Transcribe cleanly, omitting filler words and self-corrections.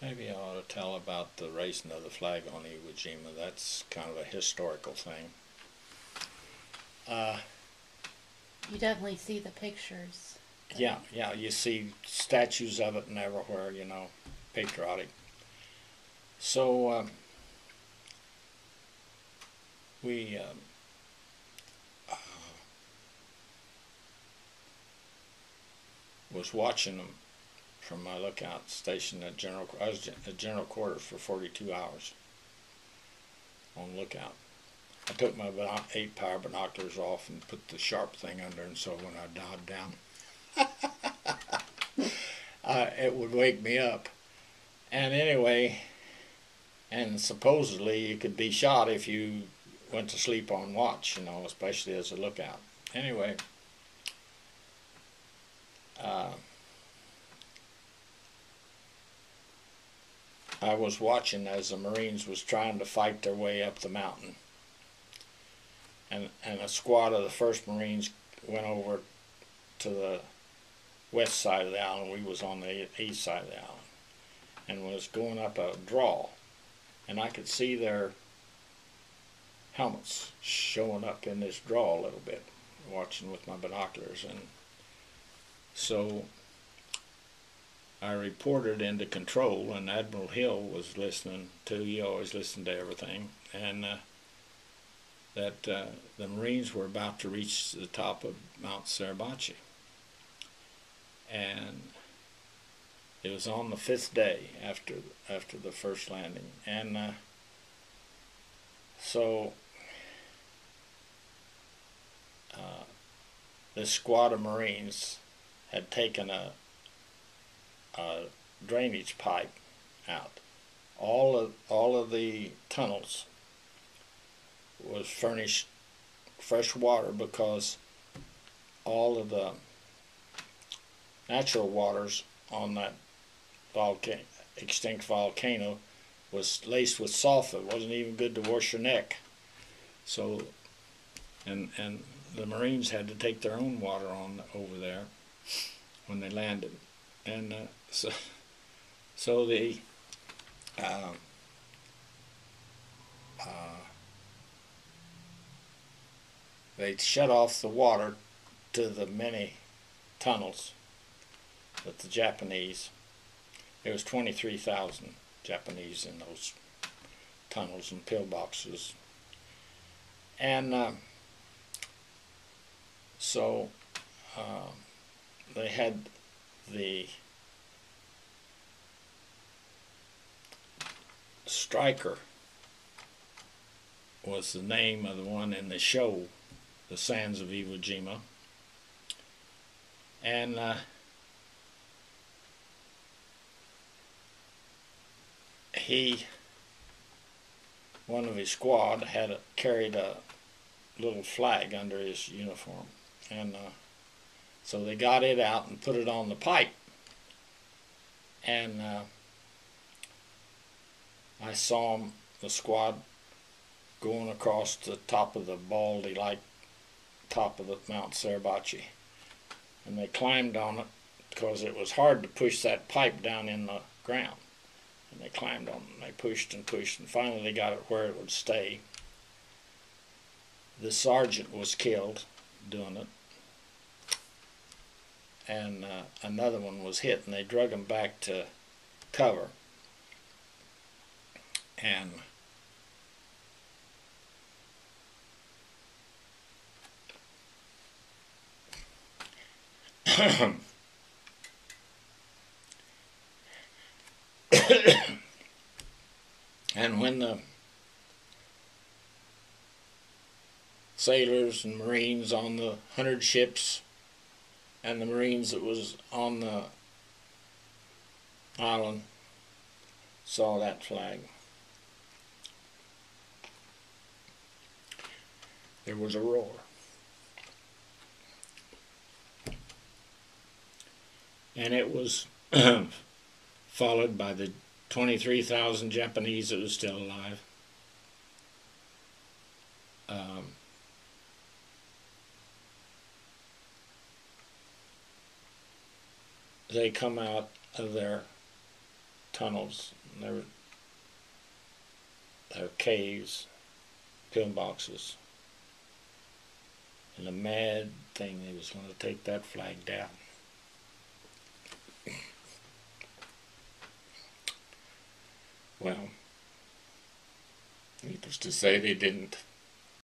Maybe I ought to tell about the raising of the flag on Iwo Jima. That's kind of a historical thing. You definitely see the pictures. Yeah, yeah, you see statues of it and everywhere, you know, patriotic. So we was watching them from my lookout station at General. I was at General Quarters for 42 hours on lookout. I took my 8-power binoculars off and put the sharp thing under, and so when I dialed down, it would wake me up. And anyway, and supposedly you could be shot if you went to sleep on watch, you know, especially as a lookout. Anyway, I was watching as the Marines was trying to fight their way up the mountain. And a squad of the 1st Marines went over to the west side of the island. We was on the east side of the island. And was going up a draw. And I could see their helmets showing up in this draw a little bit, watching with my binoculars. And so I reported into control, and Admiral Hill was listening too. He always listened to everything. And that the Marines were about to reach the top of Mount Suribachi. And it was on the 5th day after the first landing. And so this squad of Marines had taken a drainage pipe out. All of the tunnels was furnished fresh water because all of the natural waters on that extinct volcano was laced with sulfur. It wasn't even good to wash your neck. So, and the Marines had to take their own water on over there when they landed, and so the they shut off the water to the many tunnels that the Japanese, there was 23,000 Japanese in those tunnels and pillboxes. And so they had the Striker was the name of the one in the show, The Sands of Iwo Jima. And one of his squad carried a little flag under his uniform, and so they got it out and put it on the pipe, and I saw the squad going across the top of the baldy like top of the Mount Suribachi, and they climbed on it because it was hard to push that pipe down in the ground. And they climbed on it, and they pushed and pushed, and finally they got it where it would stay. The sergeant was killed doing it, and another one was hit, and they drug him back to cover. And and when the sailors and Marines on the 100 ships and the Marines that was on the island saw that flag, there was a roar. And it was followed by the 23,000 Japanese that was still alive. They come out of their tunnels. And there were caves, pillboxes. And the mad thing, they was going to take that flag down. Well, needless to say, they didn't.